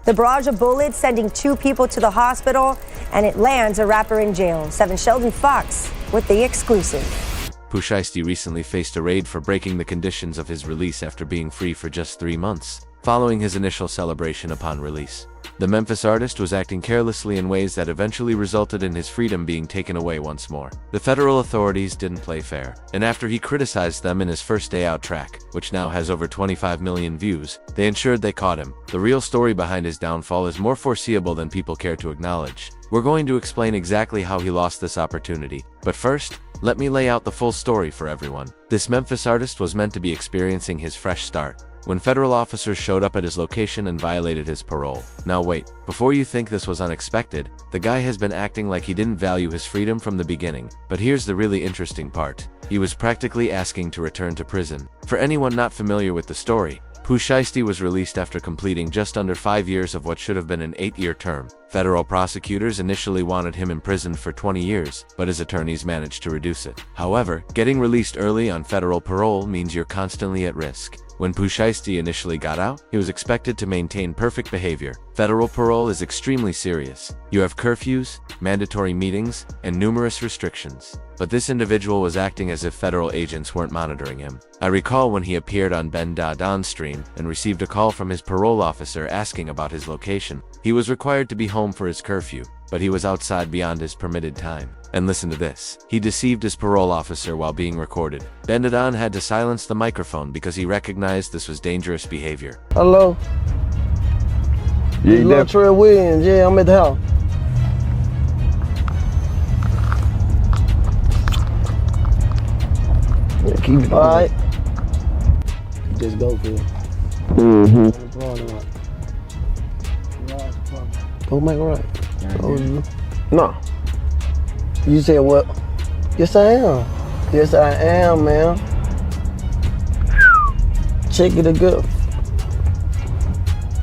The barrage of bullets sending 2 people to the hospital, and it lands a rapper in jail. 7 Sheldon Fox with the exclusive. Pooh Shiesty recently faced a raid for breaking the conditions of his release after being free for just 3 months, following his initial celebration upon release. The Memphis artist was acting carelessly in ways that eventually resulted in his freedom being taken away once more. The federal authorities didn't play fair, and after he criticized them in his first day out track, which now has over 25 million views, they ensured they caught him. The real story behind his downfall is more foreseeable than people care to acknowledge. We're going to explain exactly how he lost this opportunity, but first, let me lay out the full story for everyone. This Memphis artist was meant to be experiencing his fresh start when federal officers showed up at his location and violated his parole. Now wait, before you think this was unexpected, the guy has been acting like he didn't value his freedom from the beginning. But here's the really interesting part. He was practically asking to return to prison. For anyone not familiar with the story, Pooh Shiesty was released after completing just under 5 years of what should have been an 8-year term. Federal prosecutors initially wanted him imprisoned for 20 years, but his attorneys managed to reduce it. However, getting released early on federal parole means you're constantly at risk. When Pooh Shiesty initially got out, he was expected to maintain perfect behavior. Federal parole is extremely serious. You have curfews, mandatory meetings, and numerous restrictions. But this individual was acting as if federal agents weren't monitoring him. I recall when he appeared on Ben Dadan's stream and received a call from his parole officer asking about his location. He was required to be home for his curfew, but he was outside beyond his permitted time. And listen to this. He deceived his parole officer while being recorded. Ben Dadan had to silence the microphone because he recognized this was dangerous behavior. Hello? Yeah, Latrell Williams. Yeah, I'm at the house. Yeah, keep it. All right. Just go for it. Go make it right. No. You said what? Yes, I am. Yes, I am, man. Check it good.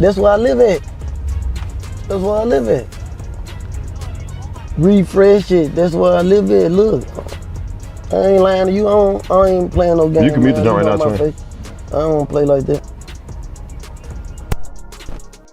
That's where I live at. That's where I live at. Refresh it. That's where I live at. Look. I ain't lying to you. I ain't playing no game. You can mute the joint right now, twin. I don't play like that.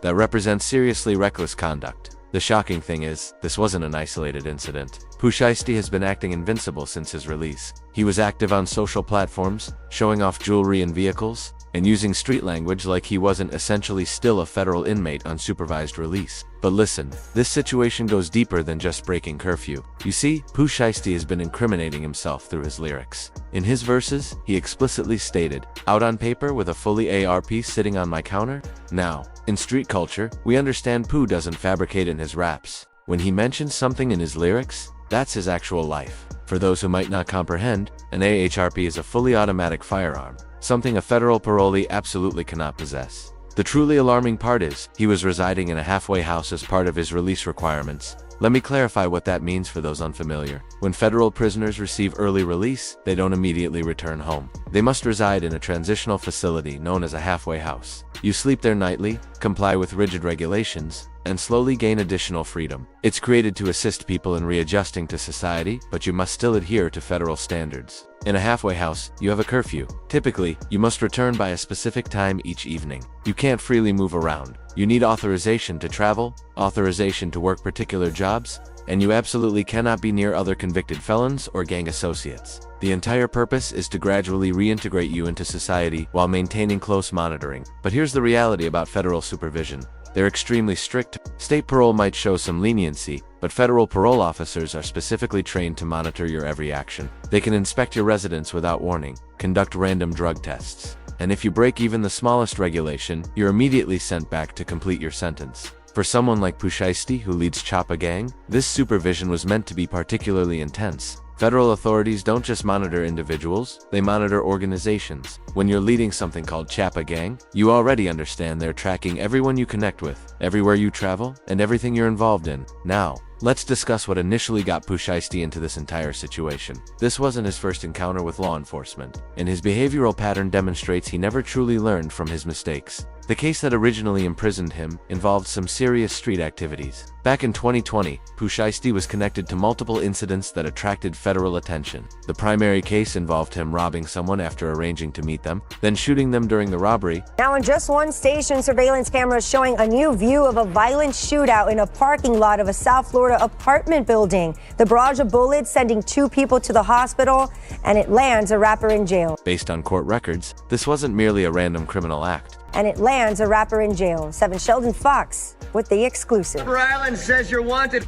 That represents seriously reckless conduct. The shocking thing is, this wasn't an isolated incident. Pooh Shiesty has been acting invincible since his release. He was active on social platforms, showing off jewelry and vehicles, and using street language like he wasn't essentially still a federal inmate on supervised release. But listen, this situation goes deeper than just breaking curfew. You see, Pooh Shiesty has been incriminating himself through his lyrics. In his verses, he explicitly stated, "Out on paper with a fully AR piece sitting on my counter?" Now, in street culture, we understand Pooh doesn't fabricate in his raps. When he mentions something in his lyrics, that's his actual life. For those who might not comprehend, an AHRP is a fully automatic firearm, something a federal parolee absolutely cannot possess. The truly alarming part is, he was residing in a halfway house as part of his release requirements. Let me clarify what that means for those unfamiliar. When federal prisoners receive early release, they don't immediately return home. They must reside in a transitional facility known as a halfway house. You sleep there nightly, comply with rigid regulations, and slowly gain additional freedom. It's created to assist people in readjusting to society, but you must still adhere to federal standards. In a halfway house, you have a curfew. Typically, you must return by a specific time each evening. You can't freely move around. You need authorization to travel, authorization to work particular jobs, and you absolutely cannot be near other convicted felons or gang associates. The entire purpose is to gradually reintegrate you into society while maintaining close monitoring. But here's the reality about federal supervision. They're extremely strict. State parole might show some leniency, but federal parole officers are specifically trained to monitor your every action. They can inspect your residence without warning, conduct random drug tests, and if you break even the smallest regulation, you're immediately sent back to complete your sentence. For someone like Pooh Shiesty, who leads Choppa Gang, this supervision was meant to be particularly intense. Federal authorities don't just monitor individuals, they monitor organizations. When you're leading something called Choppa Gang, you already understand they're tracking everyone you connect with, everywhere you travel, and everything you're involved in. Now, let's discuss what initially got Pooh Shiesty into this entire situation. This wasn't his first encounter with law enforcement, and his behavioral pattern demonstrates he never truly learned from his mistakes. The case that originally imprisoned him involved some serious street activities. Back in 2020, Pooh Shiesty was connected to multiple incidents that attracted federal attention. The primary case involved him robbing someone after arranging to meet them, then shooting them during the robbery. Now, in just one station, surveillance cameras showing a new view of a violent shootout in a parking lot of a South Florida apartment building. The barrage of bullets sending 2 people to the hospital, and it lands a rapper in jail. Based on court records, this wasn't merely a random criminal act. And it lands a rapper in jail. 7 Sheldon Fox with the exclusive. Rhode Island says you're wanted.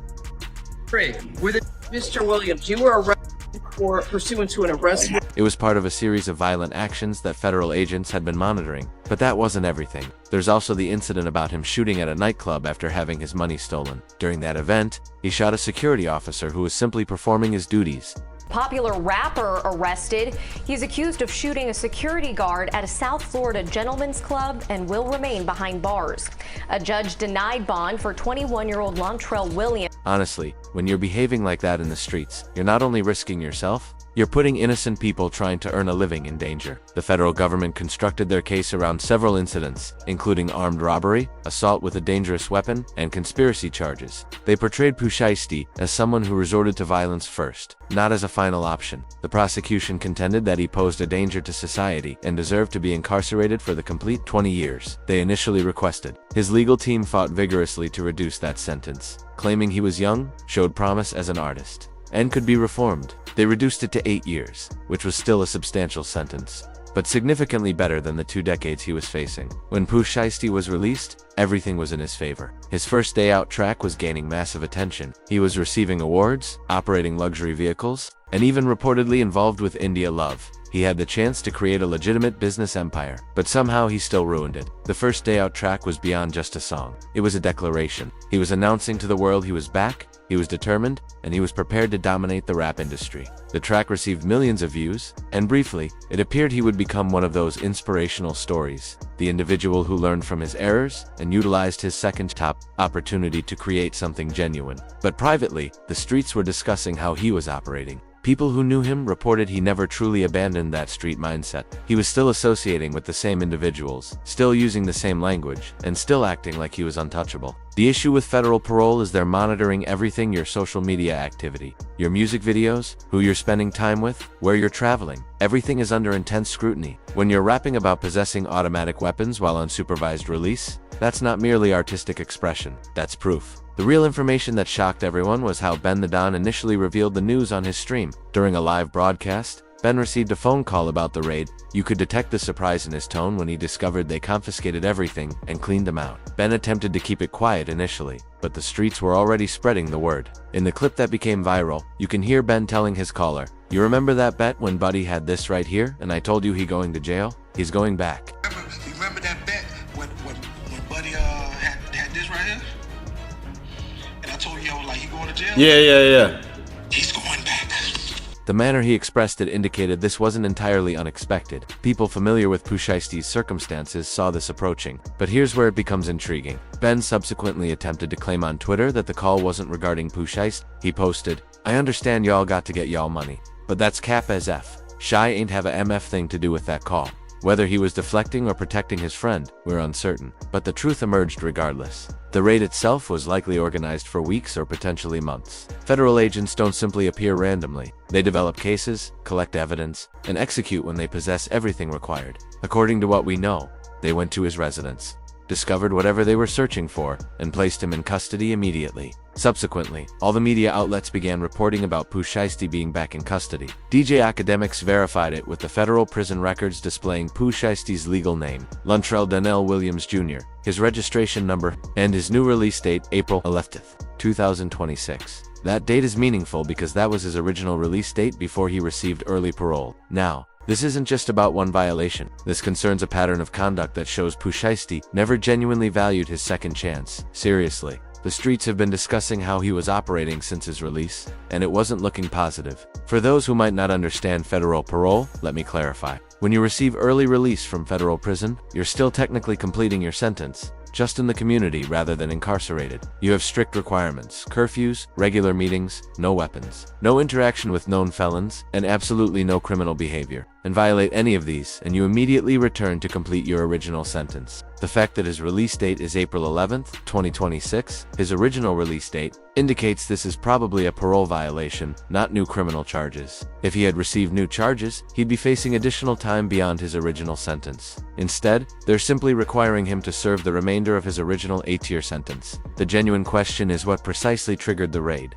With Mr. Williams, you were arrested for pursuant to an arrest. It was part of a series of violent actions that federal agents had been monitoring. But that wasn't everything. There's also the incident about him shooting at a nightclub after having his money stolen. During that event, he shot a security officer who was simply performing his duties. Popular rapper arrested. He's accused of shooting a security guard at a South Florida gentleman's club and will remain behind bars. A judge denied bond for 21-year-old Lontrell Williams. Honestly, when you're behaving like that in the streets, you're not only risking yourself, you're putting innocent people trying to earn a living in danger. The federal government constructed their case around several incidents, including armed robbery, assault with a dangerous weapon, and conspiracy charges. They portrayed Pooh Shiesty as someone who resorted to violence first, not as a final option. The prosecution contended that he posed a danger to society and deserved to be incarcerated for the complete 20 years they initially requested. His legal team fought vigorously to reduce that sentence, claiming he was young, showed promise as an artist, and could be reformed. They reduced it to 8 years, which was still a substantial sentence, but significantly better than the 2 decades he was facing. When Pooh Shiesty was released, everything was in his favor. His first day out track was gaining massive attention. He was receiving awards, operating luxury vehicles, and even reportedly involved with India Love. He had the chance to create a legitimate business empire, but somehow he still ruined it. The first day out track was beyond just a song. It was a declaration. He was announcing to the world he was back, he was determined, and he was prepared to dominate the rap industry. The track received millions of views, and briefly, it appeared he would become one of those inspirational stories. The individual who learned from his errors and utilized his second top opportunity to create something genuine. But privately, the streets were discussing how he was operating. People who knew him reported he never truly abandoned that street mindset. He was still associating with the same individuals, still using the same language, and still acting like he was untouchable. The issue with federal parole is they're monitoring everything: your social media activity, your music videos, who you're spending time with, where you're traveling. Everything is under intense scrutiny. When you're rapping about possessing automatic weapons while on supervised release, that's not merely artistic expression, that's proof. The real information that shocked everyone was how Ben the Don initially revealed the news on his stream. During a live broadcast, Ben received a phone call about the raid. You could detect the surprise in his tone when he discovered they confiscated everything and cleaned them out. Ben attempted to keep it quiet initially, but the streets were already spreading the word. In the clip that became viral, you can hear Ben telling his caller, "You remember that bet when Buddy had this right here and I told you he going to jail? He's going back." Remember that bet when Buddy had this right here? And I told you, I was like, he going to jail? Yeah. He's going back. The manner he expressed it indicated this wasn't entirely unexpected. People familiar with Pooh Shiesty's circumstances saw this approaching. But here's where it becomes intriguing. Ben subsequently attempted to claim on Twitter that the call wasn't regarding Pooh Shiesty. He posted, "I understand y'all got to get y'all money, but that's cap as F. Shy ain't have a MF thing to do with that call." Whether he was deflecting or protecting his friend, we're uncertain, but the truth emerged regardless. The raid itself was likely organized for weeks or potentially months. Federal agents don't simply appear randomly. They develop cases, collect evidence, and execute when they possess everything required. According to what we know, they went to his residence, discovered whatever they were searching for, and placed him in custody immediately. Subsequently, all the media outlets began reporting about Pooh Shiesty being back in custody. DJ Academics verified it with the federal prison records displaying Pooh Shiesty's legal name, Lontrell Donnell Williams Jr., his registration number, and his new release date, April 11th, 2026. That date is meaningful because that was his original release date before he received early parole. Now, this isn't just about one violation. This concerns a pattern of conduct that shows Pooh Shiesty never genuinely valued his second chance. Seriously. The streets have been discussing how he was operating since his release, and it wasn't looking positive. For those who might not understand federal parole, let me clarify. When you receive early release from federal prison, you're still technically completing your sentence, just in the community rather than incarcerated. You have strict requirements: curfews, regular meetings, no weapons, no interaction with known felons, and absolutely no criminal behavior. and violate any of these, and you immediately return to complete your original sentence. The fact that his release date is April 11th, 2026, his original release date, indicates this is probably a parole violation, not new criminal charges. If he had received new charges, he'd be facing additional time beyond his original sentence. Instead, they're simply requiring him to serve the remainder of his original 8-year sentence. The genuine question is what precisely triggered the raid.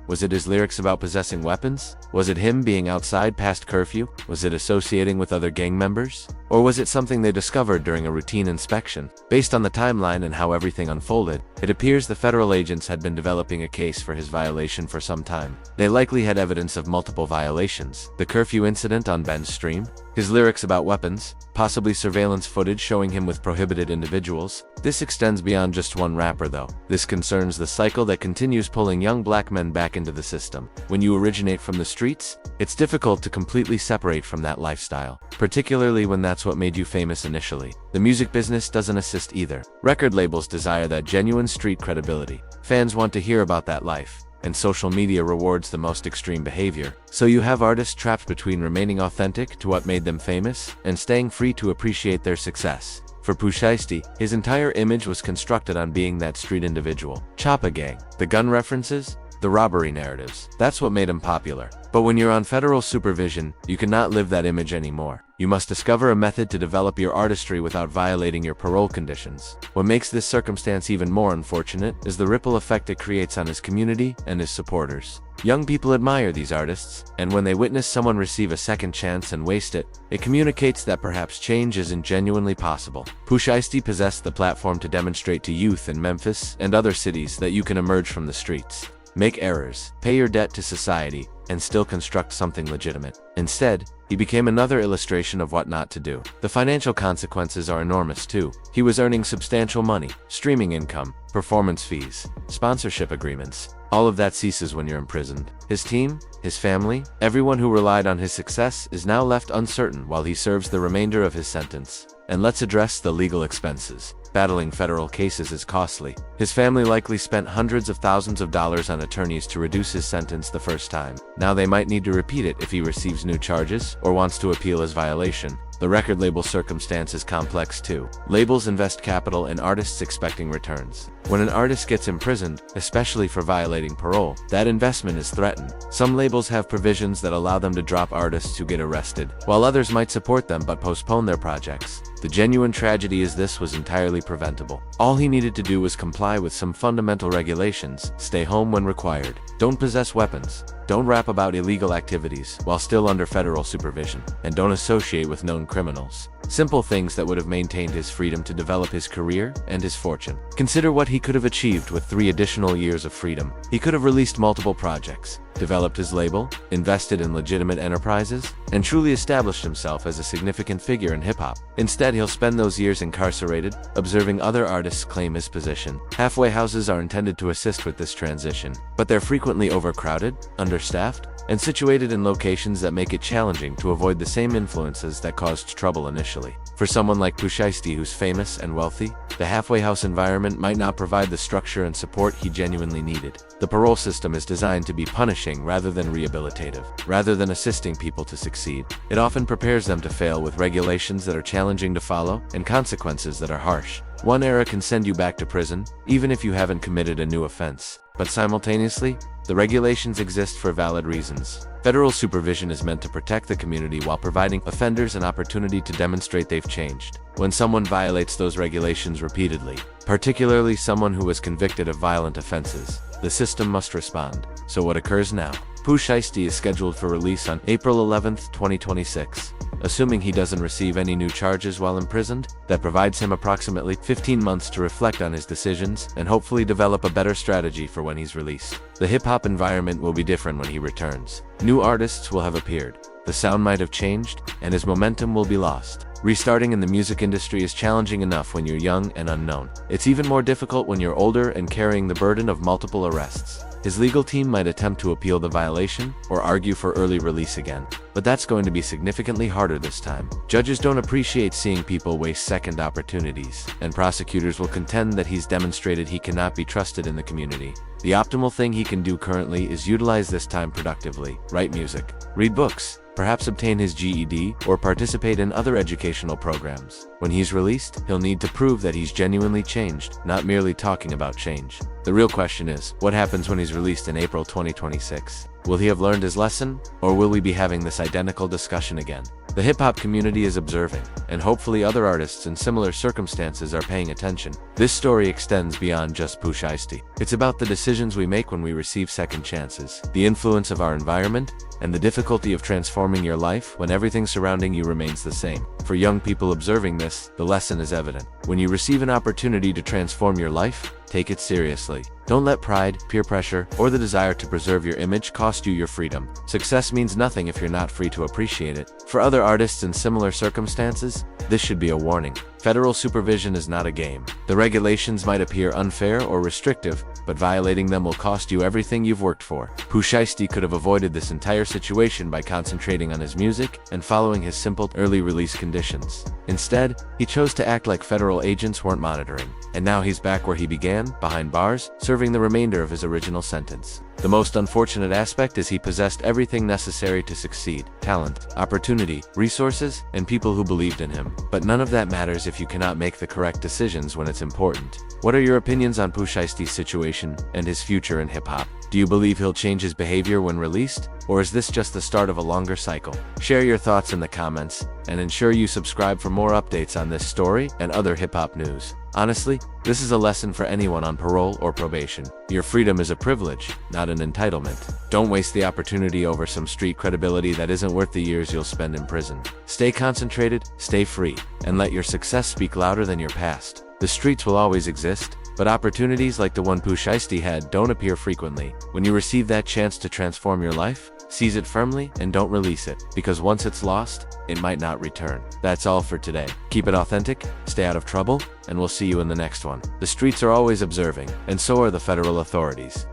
Was it his lyrics about possessing weapons? Was it him being outside past curfew? Was it associating with other gang members? Or was it something they discovered during a routine inspection? Based on the timeline and how everything unfolded, it appears the federal agents had been developing a case for his violation for some time. They likely had evidence of multiple violations: the curfew incident on Ben's stream, his lyrics about weapons, possibly surveillance footage showing him with prohibited individuals. This extends beyond just one rapper though. This concerns the cycle that continues pulling young black men back into the system. When you originate from the streets, it's difficult to completely separate from that lifestyle, particularly when that's what made you famous initially. The music business doesn't assist either. Record labels desire that genuine street credibility. Fans want to hear about that life, and social media rewards the most extreme behavior. So you have artists trapped between remaining authentic to what made them famous and staying free to appreciate their success. For Pooh Shiesty, his entire image was constructed on being that street individual. Choppa Gang, the gun references, the robbery narratives, that's what made him popular. But when you're on federal supervision, you cannot live that image anymore. You must discover a method to develop your artistry without violating your parole conditions. What makes this circumstance even more unfortunate is the ripple effect it creates on his community and his supporters. Young people admire these artists, and when they witness someone receive a second chance and waste it, it communicates that perhaps change isn't genuinely possible. Pooh Shiesty possessed the platform to demonstrate to youth in Memphis and other cities that you can emerge from the streets, make errors, pay your debt to society, and still construct something legitimate. Instead, he became another illustration of what not to do. The financial consequences are enormous too. He was earning substantial money, streaming income, performance fees, sponsorship agreements. All of that ceases when you're imprisoned. His team, his family, everyone who relied on his success is now left uncertain while he serves the remainder of his sentence. And let's address the legal expenses. Battling federal cases is costly. His family likely spent hundreds of thousands of dollars on attorneys to reduce his sentence the first time. Now they might need to repeat it if he receives new charges or wants to appeal his violation. The record label circumstance is complex too. Labels invest capital in artists expecting returns. When an artist gets imprisoned, especially for violating parole, that investment is threatened. Some labels have provisions that allow them to drop artists who get arrested, while others might support them but postpone their projects. The genuine tragedy is this was entirely preventable. All he needed to do was comply with some fundamental regulations, stay home when required, don't possess weapons, don't rap about illegal activities while still under federal supervision, and don't associate with known criminals. Simple things that would have maintained his freedom to develop his career and his fortune. Consider what he could have achieved with 3 additional years of freedom. He could have released multiple projects, developed his label, invested in legitimate enterprises, and truly established himself as a significant figure in hip-hop. Instead, he'll spend those years incarcerated, observing other artists claim his position. Halfway houses are intended to assist with this transition, but they're frequently overcrowded, understaffed, and situated in locations that make it challenging to avoid the same influences that caused trouble initially. For someone like Pooh Shiesty who's famous and wealthy, the halfway house environment might not provide the structure and support he genuinely needed. The parole system is designed to be punishing rather than rehabilitative. Rather than assisting people to succeed, it often prepares them to fail with regulations that are challenging to follow and consequences that are harsh. One error can send you back to prison, even if you haven't committed a new offense. But simultaneously, the regulations exist for valid reasons. Federal supervision is meant to protect the community while providing offenders an opportunity to demonstrate they've changed. When someone violates those regulations repeatedly, particularly someone who was convicted of violent offenses, the system must respond. So what occurs now? Pooh Shiesty is scheduled for release on April 11, 2026. Assuming he doesn't receive any new charges while imprisoned, that provides him approximately 15 months to reflect on his decisions and hopefully develop a better strategy for when he's released. The hip-hop environment will be different when he returns. New artists will have appeared, the sound might have changed, and his momentum will be lost. Restarting in the music industry is challenging enough when you're young and unknown. It's even more difficult when you're older and carrying the burden of multiple arrests. His legal team might attempt to appeal the violation or argue for early release again, but that's going to be significantly harder this time. Judges don't appreciate seeing people waste second opportunities, and prosecutors will contend that he's demonstrated he cannot be trusted in the community. The optimal thing he can do currently is utilize this time productively, write music, read books, perhaps obtain his GED, or participate in other educational programs. When he's released, he'll need to prove that he's genuinely changed, not merely talking about change. The real question is, what happens when he's released in April 2026? Will he have learned his lesson, or will we be having this identical discussion again? The hip-hop community is observing, and hopefully other artists in similar circumstances are paying attention. This story extends beyond just Pooh Shiesty. It's about the decisions we make when we receive second chances, the influence of our environment, and the difficulty of transforming your life when everything surrounding you remains the same. For young people observing this, the lesson is evident. When you receive an opportunity to transform your life, take it seriously. Don't let pride, peer pressure, or the desire to preserve your image cost you your freedom. Success means nothing if you're not free to appreciate it. For other artists in similar circumstances, this should be a warning. Federal supervision is not a game. The regulations might appear unfair or restrictive, but violating them will cost you everything you've worked for. Pooh Shiesty could have avoided this entire situation by concentrating on his music and following his simple early release conditions. Instead, he chose to act like federal agents weren't monitoring. And now he's back where he began, behind bars, serving the remainder of his original sentence. The most unfortunate aspect is he possessed everything necessary to succeed: talent, opportunity, resources, and people who believed in him. But none of that matters if you cannot make the correct decisions when it's important. What are your opinions on Pooh Shiesty's situation and his future in hip-hop? Do you believe he'll change his behavior when released? Or is this just the start of a longer cycle? Share your thoughts in the comments, and ensure you subscribe for more updates on this story and other hip-hop news. Honestly, this is a lesson for anyone on parole or probation. Your freedom is a privilege, not an entitlement. Don't waste the opportunity over some street credibility that isn't worth the years you'll spend in prison. Stay concentrated, stay free, and let your success speak louder than your past. The streets will always exist, but opportunities like the one Pooh Shiesty had don't appear frequently. When you receive that chance to transform your life, seize it firmly and don't release it, because once it's lost, it might not return. That's all for today. Keep it authentic, stay out of trouble, and we'll see you in the next one. The streets are always observing, and so are the federal authorities.